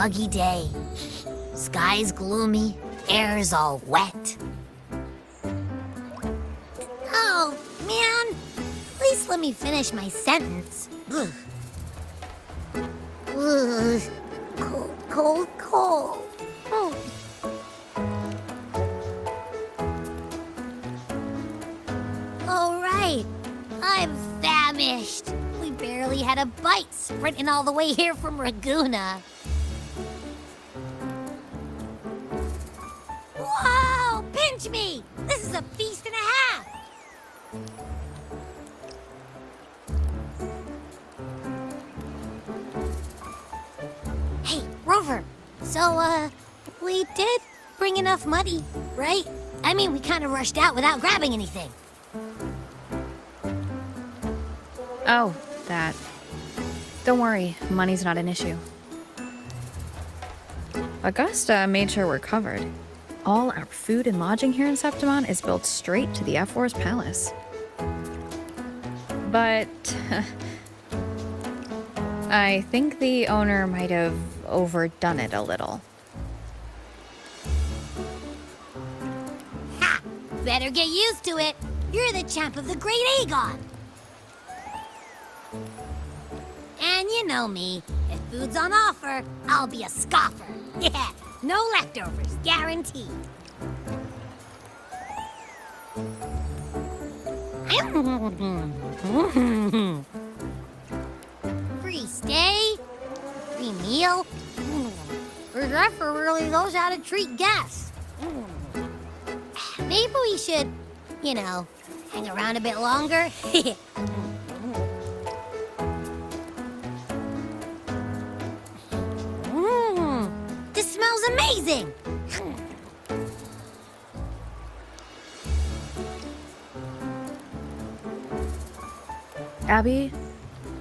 muggy day. Sky's gloomy, air's all wet. Oh, man. At least let me finish my sentence. Ugh. Ugh. Cold, cold, cold. Oh. All right. I'm famished. We barely had a bite sprinting all the way here from Ragusa. Whoa! Pinch me! This is a feast and a half! Hey, Rover. So, we did bring enough money, right? I mean, we kind of rushed out without grabbing anything. Oh, that. Don't worry, money's not an issue. Augusta made sure we're covered. All our food and lodging here in Septimon is built straight to the FRover's palace. But I think the owner might have overdone it a little. Ha! Better get used to it. You're the champ of the Great Aegon. And you know me. If food's on offer, I'll be a scoffer. Yeah, no leftovers, guaranteed. Free stay, free meal. The dresser really knows how to treat guests. Maybe we should, you know, hang around a bit longer. This smells amazing! Abby,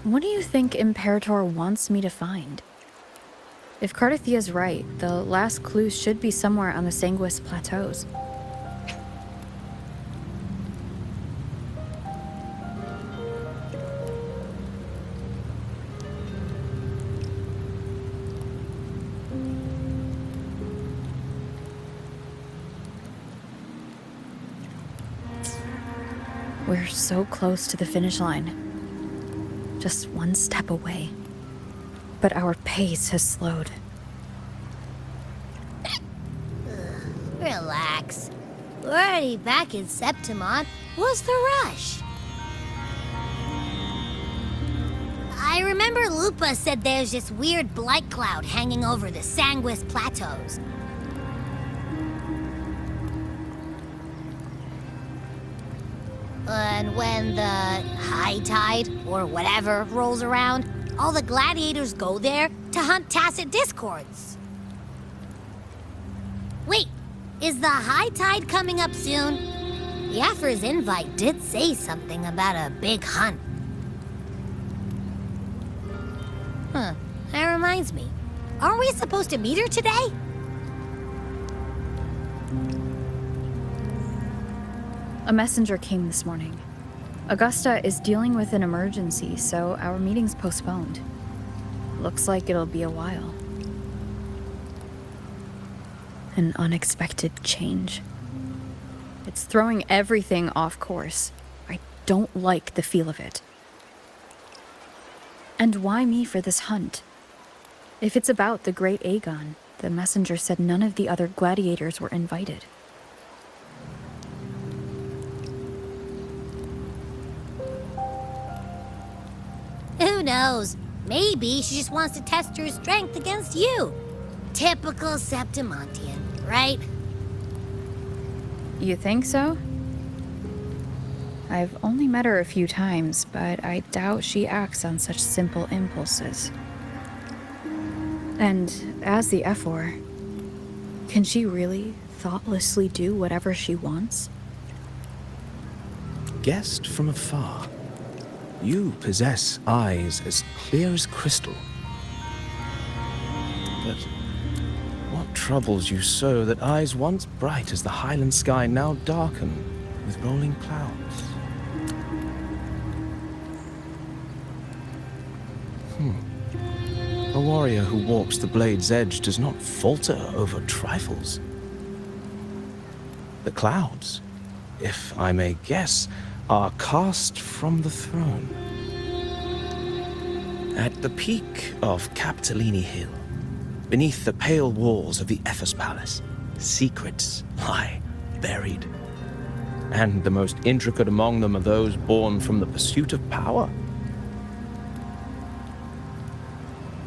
what do you think Imperator wants me to find? If Cardathia's right, the last clues should be somewhere on the Sanguis Plateaus. We're so close to the finish line. Just one step away. But our pace has slowed. Relax. We're already back in Septimon. What's the rush? I remember Lupa said there's this weird blight cloud hanging over the Sanguis Plateaus. And when the high tide, or whatever, rolls around, all the gladiators go there to hunt tacit discords. Wait, is the high tide coming up soon? The Afra's invite did say something about a big hunt. Huh, that reminds me. Aren't we supposed to meet her today? A messenger came this morning. Augusta is dealing with an emergency, so our meeting's postponed. Looks like it'll be a while. An unexpected change. It's throwing everything off course. I don't like the feel of it. And why me for this hunt? If it's about the Great Aegon, the messenger said none of the other gladiators were invited. Who knows? Maybe she just wants to test her strength against you. Typical Septimontian, right? You think so? I've only met her a few times, but I doubt she acts on such simple impulses. And as the FR, can she really thoughtlessly do whatever she wants? Guessed from afar. You possess eyes as clear as crystal. But what troubles you so that eyes once bright as the highland sky now darken with rolling clouds? A warrior who walks the blade's edge does not falter over trifles. The clouds, if I may guess, are cast from the throne. At the peak of Capitolini Hill, beneath the pale walls of the Ephes Palace, secrets lie buried. And the most intricate among them are those born from the pursuit of power.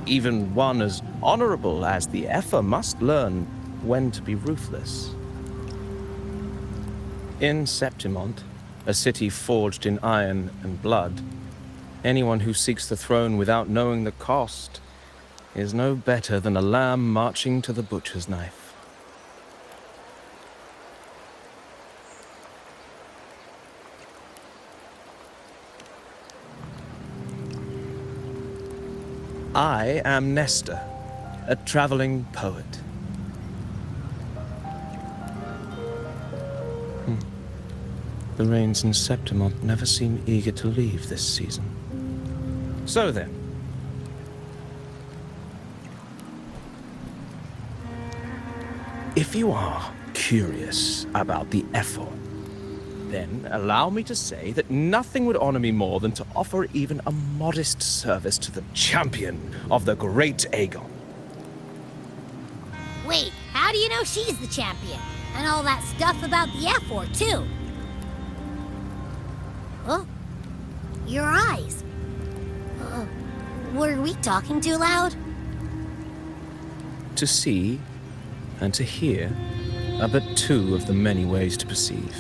Even one as honorable as the Epher must learn when to be ruthless. In Septimont, a city forged in iron and blood, anyone who seeks the throne without knowing the cost is no better than a lamb marching to the butcher's knife. I am Nestor, a traveling poet. The rains in Septimont never seem eager to leave this season. So then, if you are curious about the Epher, then allow me to say that nothing would honor me more than to offer even a modest service to the champion of the great Aegon. Wait, how do you know she's the champion? And all that stuff about the F-War, too? Huh? Your eyes. Were we talking too loud? To see and to hear are but two of the many ways to perceive.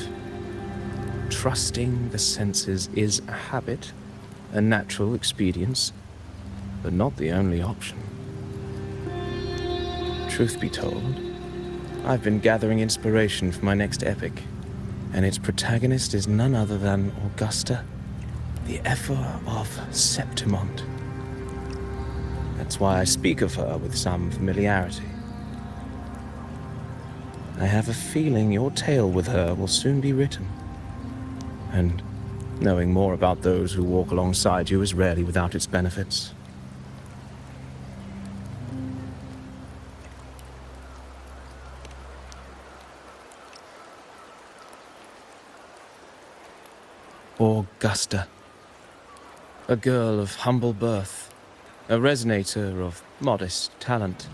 Trusting the senses is a habit, a natural expedience, but not the only option. Truth be told, I've been gathering inspiration for my next epic, and its protagonist is none other than Augusta, the Epher of Septimont. That's why I speak of her with some familiarity. I have a feeling your tale with her will soon be written. And knowing more about those who walk alongside you is rarely without its benefits. Augusta, a girl of humble birth, a resonator of modest talent,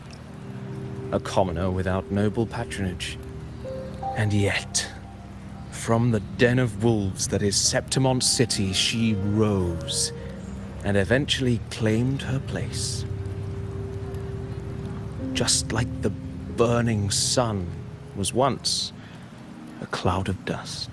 a commoner without noble patronage, and yet, from the den of wolves that is Septimont City, she rose and eventually claimed her place. Just like the burning sun was once a cloud of dust.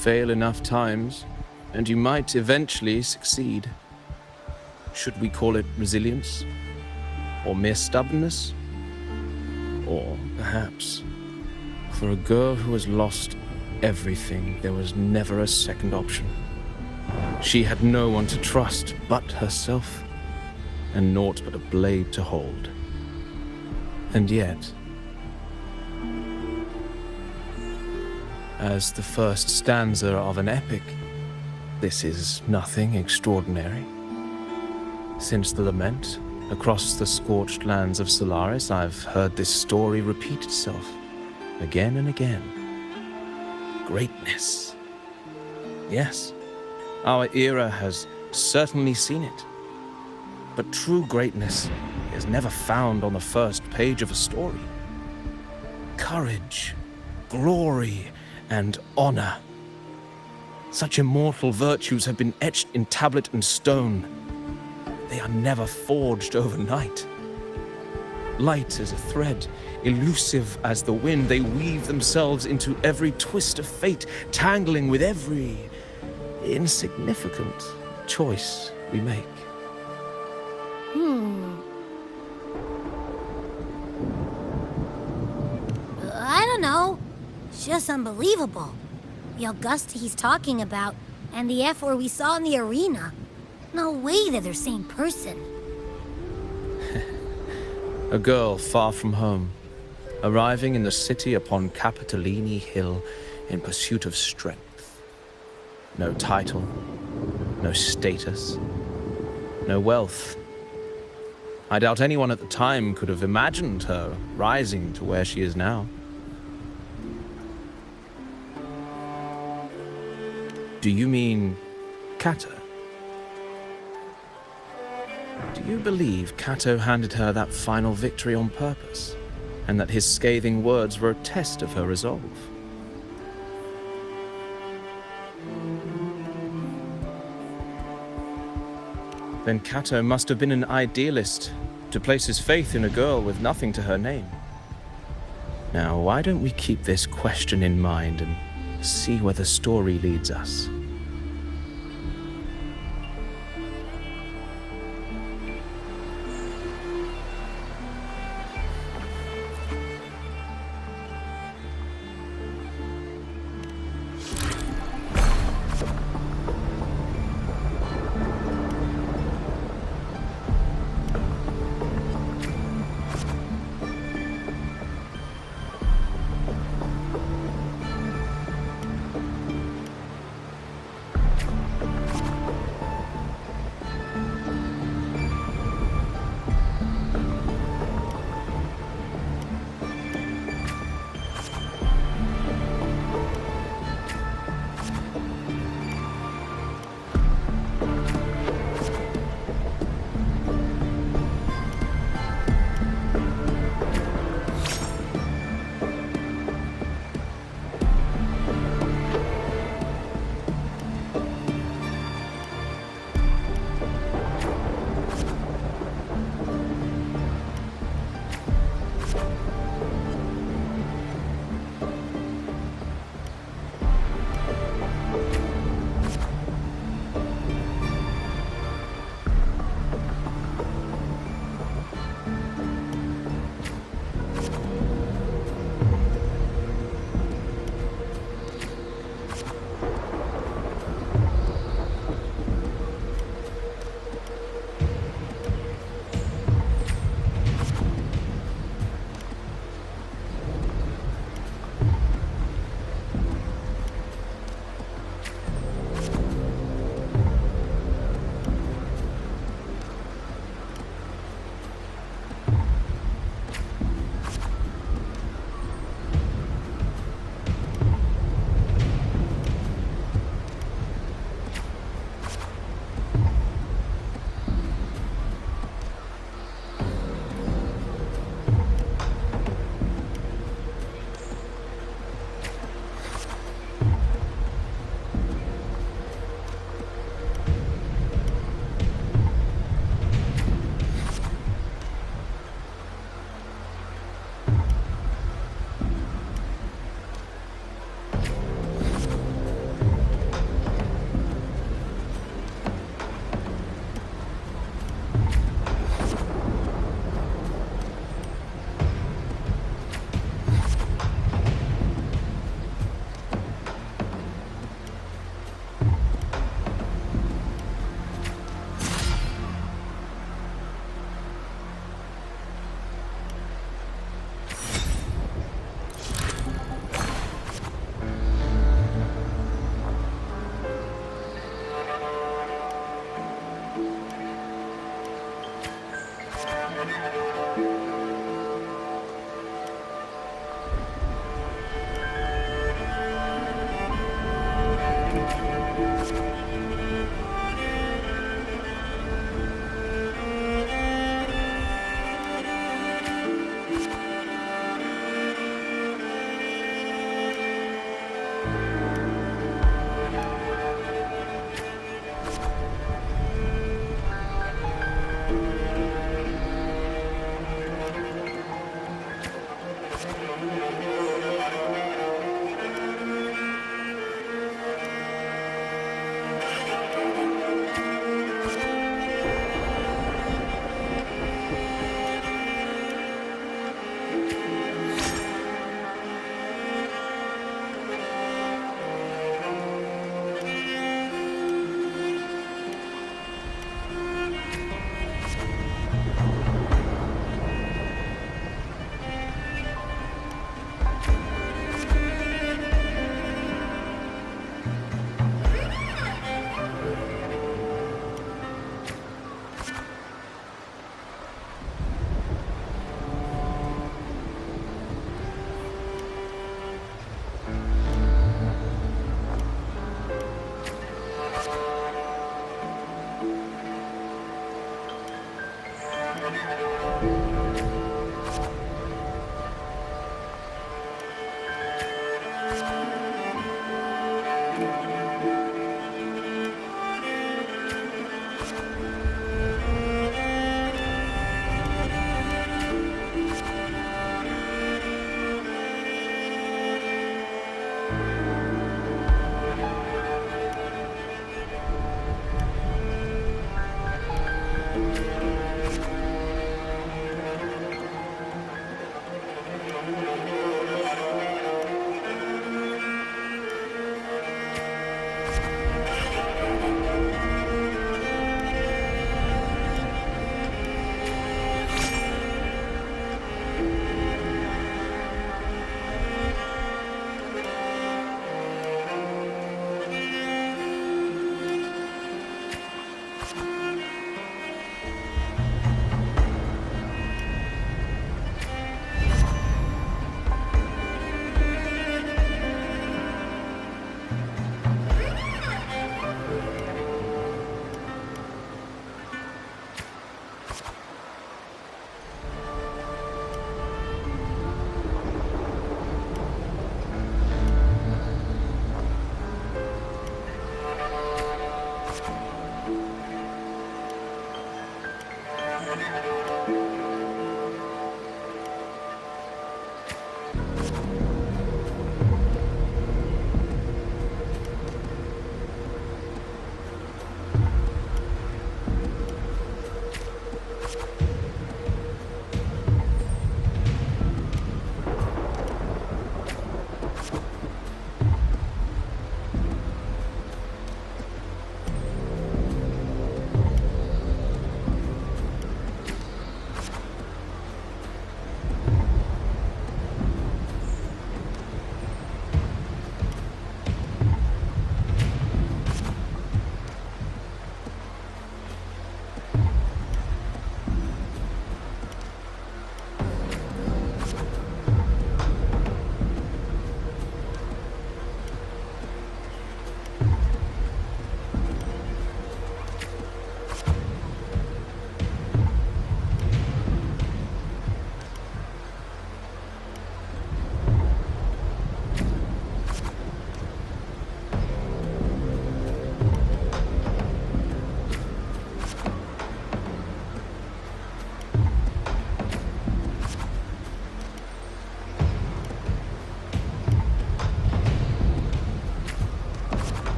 fail enough times, and you might eventually succeed. Should we call it resilience? Or mere stubbornness? Or perhaps, for a girl who has lost everything, there was never a second option. She had no one to trust but herself, and naught but a blade to hold. And yet, as the first stanza of an epic, this is nothing extraordinary. Since the lament, across the scorched lands of Solaris, I've heard this story repeat itself, again and again. Greatness. Yes, our era has certainly seen it. But true greatness is never found on the first page of a story. Courage, glory, and honor. Such immortal virtues have been etched in tablet and stone. They are never forged overnight. Light as a thread, elusive as the wind, they weave themselves into every twist of fate, tangling with every insignificant choice we make. I don't know. It's just unbelievable. The Augusta he's talking about, and the F we saw in the arena. No way they're the same person. A girl far from home, arriving in the city upon Capitolini Hill in pursuit of strength. No title, no status, no wealth. I doubt anyone at the time could have imagined her rising to where she is now. Do you mean Cato? Do you believe Cato handed her that final victory on purpose, and that his scathing words were a test of her resolve? Then Cato must have been an idealist to place his faith in a girl with nothing to her name. Now, why don't we keep this question in mind and see where the story leads us?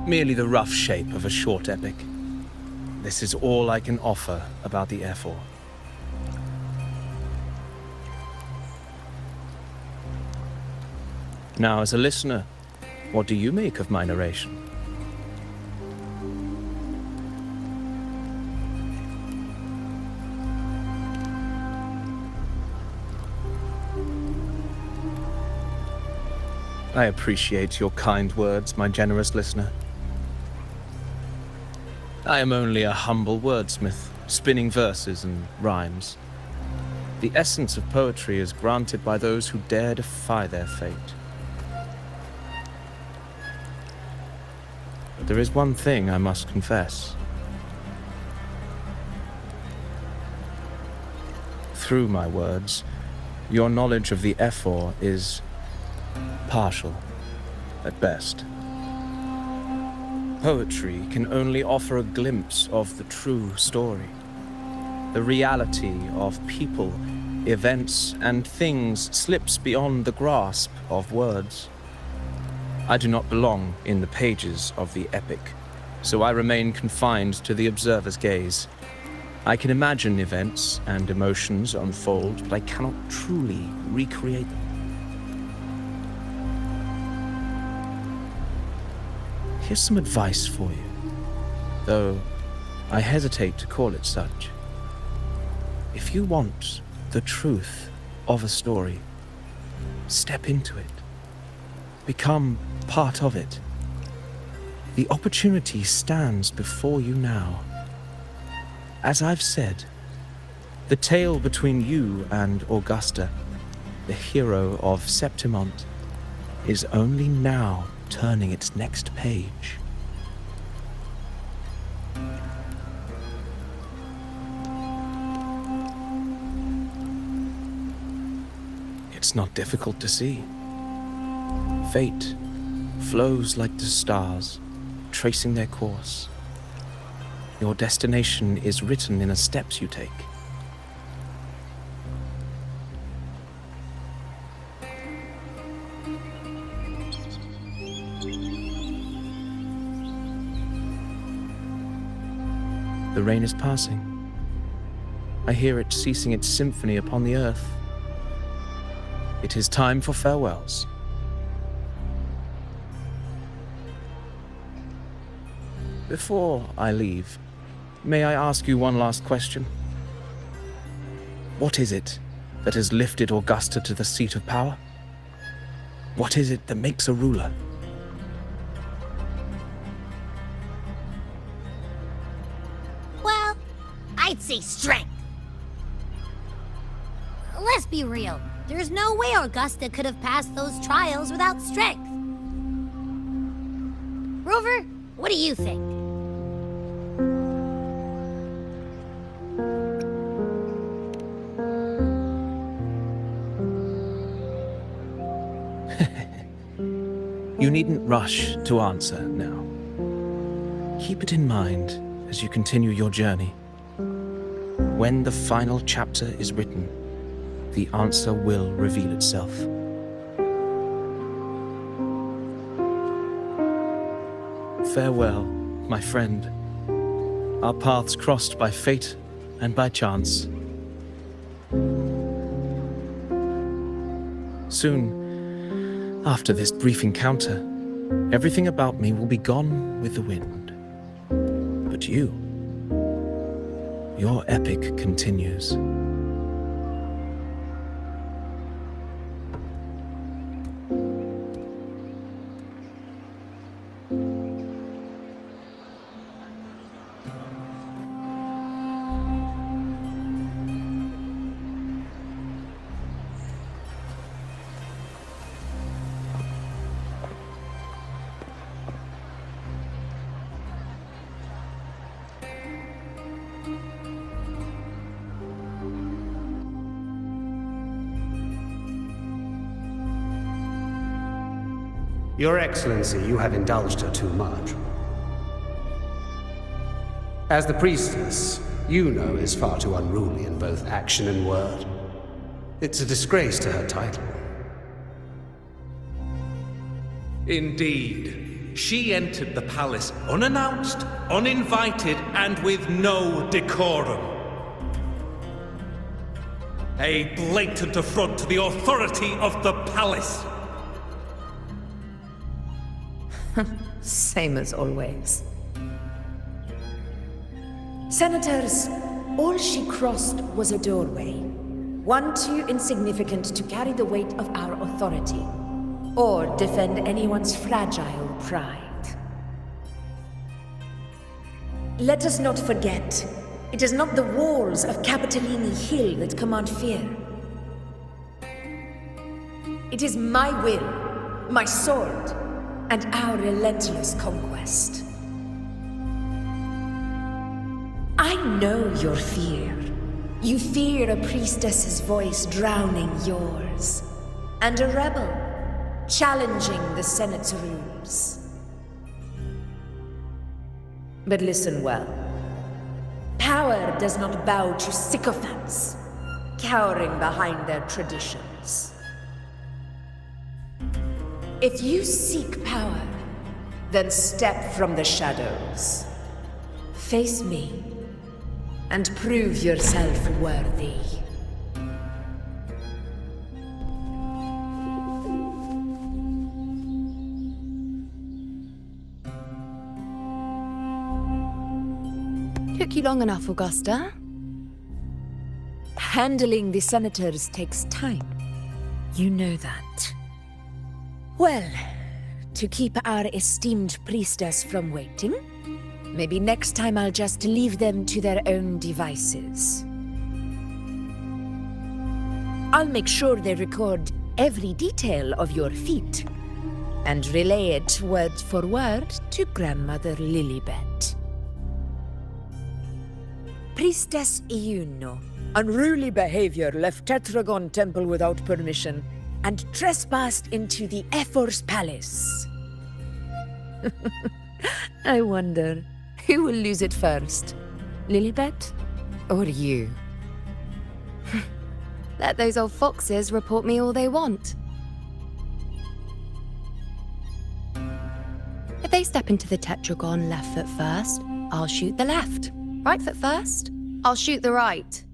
merely the rough shape of a short epic. This is all I can offer about the FR. Now, as a listener, what do you make of my narration? I appreciate your kind words, my generous listener. I am only a humble wordsmith, spinning verses and rhymes. The essence of poetry is granted by those who dare defy their fate. But there is one thing I must confess. Through my words, your knowledge of the FR is partial, at best. Poetry can only offer a glimpse of the true story, the reality of people, events, and things slips beyond the grasp of words. I do not belong in the pages of the epic, so I remain confined to the observer's gaze. I can imagine events and emotions unfold, but I cannot truly recreate them. Here's some advice for you, though I hesitate to call it such. If you want the truth of a story, step into it. Become part of it. The opportunity stands before you now. As I've said, the tale between you and Augusta, the hero of Septimont, is only now turning its next page. It's not difficult to see. Fate flows like the stars, tracing their course. Your destination is written in the steps you take. The rain is passing. I hear it ceasing its symphony upon the earth. It is time for farewells. Before I leave, may I ask you one last question? What is it that has lifted Augusta to the seat of power? What is it that makes a ruler? Well, I'd say strength. Let's be real. There's no way Augusta could have passed those trials without strength. Rover, what do you think? You needn't rush to answer now. Keep it in mind as you continue your journey. When the final chapter is written, the answer will reveal itself. Farewell, my friend. Our paths crossed by fate and by chance. Soon, after this brief encounter, everything about me will be gone with the wind. But you, your epic continues. Your Excellency, you have indulged her too much. As the priestess, you know is far too unruly in both action and word. It's a disgrace to her title. Indeed. She entered the palace unannounced, uninvited, and with no decorum. A blatant affront to the authority of the palace. Same as always. Senators, all she crossed was a doorway. One too insignificant to carry the weight of our authority, or defend anyone's fragile pride. Let us not forget, it is not the walls of Capitolini Hill that command fear. It is my will, my sword, and our relentless conquest. I know your fear. You fear a priestess's voice drowning yours, and a rebel challenging the Senate's rules. But listen well. Power does not bow to sycophants, cowering behind their traditions. If you seek power, then step from the shadows. Face me, and prove yourself worthy. Took you long enough, Augusta. Handling the senators takes time. You know that. Well, to keep our esteemed priestess from waiting, maybe next time I'll just leave them to their own devices. I'll make sure they record every detail of your feat, and relay it word for word to Grandmother Lilibet. Priestess Iuno, unruly behavior, left Tetragon Temple without permission, and trespassed into the Ephor's palace. I wonder, who will lose it first? Lilibet or you? Let those old foxes report me all they want. If they step into the tetragon left foot first, I'll shoot the left. Right foot first, I'll shoot the right.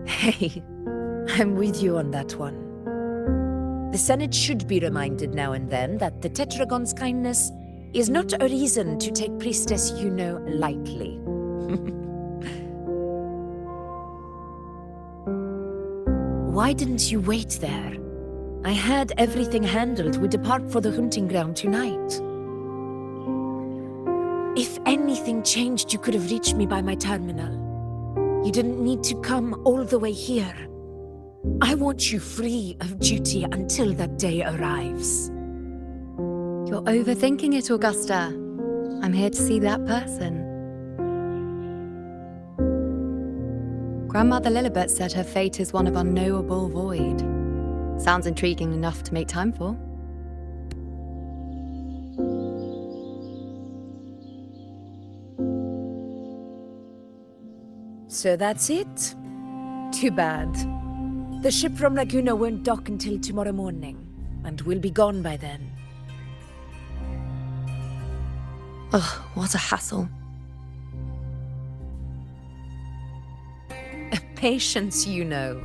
Hey, I'm with you on that one. The Senate should be reminded now and then that the Tetragon's kindness is not a reason to take Priestess Yuno lightly. Why didn't you wait there? I had everything handled. We depart for the hunting ground tonight. If anything changed, you could have reached me by my terminal. You didn't need to come all the way here. I want you free of duty until that day arrives. You're overthinking it, Augusta. I'm here to see that person. Grandmother Lilibet said her fate is one of unknowable void. Sounds intriguing enough to make time for. So that's it? Too bad. The ship from Laguna won't dock until tomorrow morning, and we'll be gone by then. Ugh, what a hassle. Patience, you know.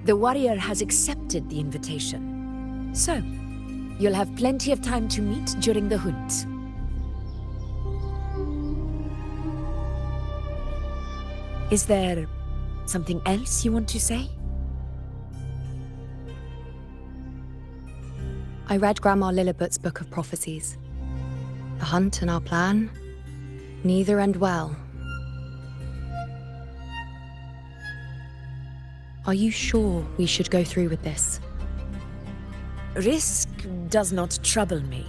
The warrior has accepted the invitation. So, you'll have plenty of time to meet during the hunt. Is there something else you want to say? I read Grandma Lilibet's book of prophecies. The hunt and our plan, neither end well. Are you sure we should go through with this? Risk does not trouble me.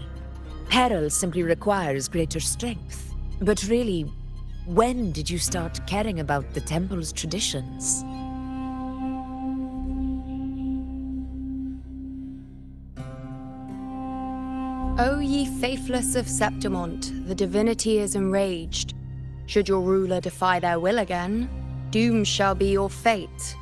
Peril simply requires greater strength. But really, when did you start caring about the temple's traditions? O ye faithless of Septimont, the divinity is enraged. Should your ruler defy their will again, doom shall be your fate.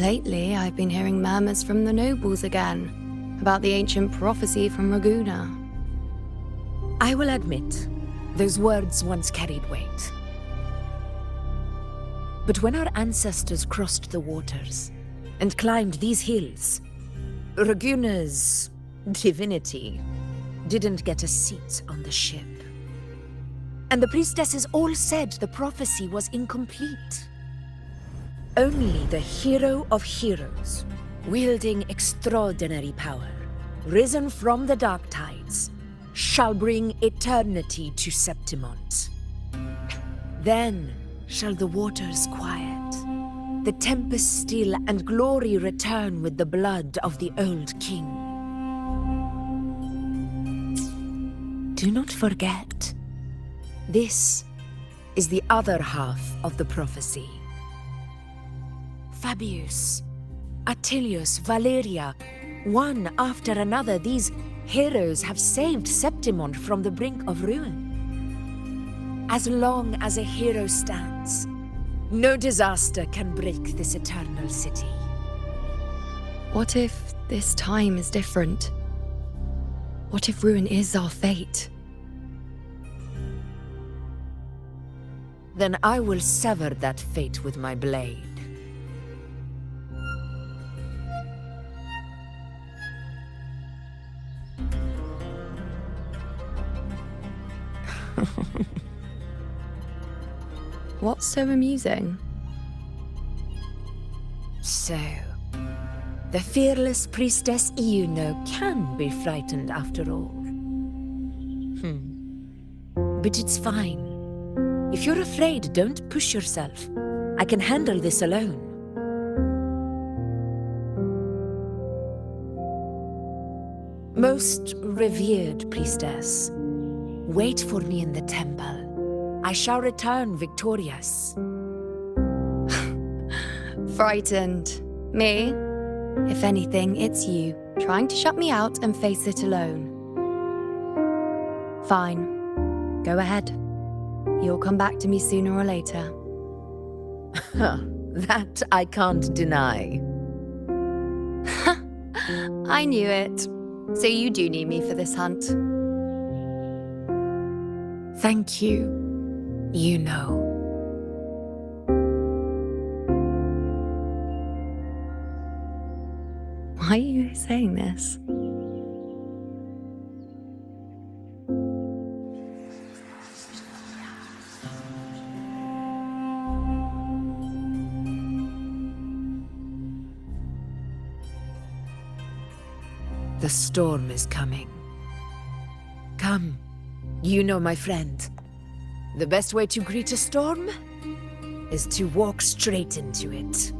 Lately, I've been hearing murmurs from the nobles again about the ancient prophecy from Raguna. I will admit, those words once carried weight. But when our ancestors crossed the waters and climbed these hills, Raguna's divinity didn't get a seat on the ship. And the priestesses all said the prophecy was incomplete. Only the hero of heroes, wielding extraordinary power, risen from the dark tides, shall bring eternity to Septimont. Then shall the waters quiet, the tempest still, and glory return with the blood of the old king. Do not forget, this is the other half of the prophecy. Fabius, Attilius, Valeria, one after another, these heroes have saved Septimont from the brink of ruin. As long as a hero stands, no disaster can break this eternal city. What if this time is different? What if ruin is our fate? Then I will sever that fate with my blade. What's so amusing? So, the fearless priestess Iuno can be frightened after all. But it's fine. If you're afraid, don't push yourself. I can handle this alone. Most revered priestess, wait for me in the temple. I shall return victorious. Frightened. Me? If anything, it's you, trying to shut me out and face it alone. Fine. Go ahead. You'll come back to me sooner or later. That I can't deny. I knew it. So you do need me for this hunt. Thank you. You know. Why are you saying this? The storm is coming. Come, you know my friend. The best way to greet a storm is to walk straight into it.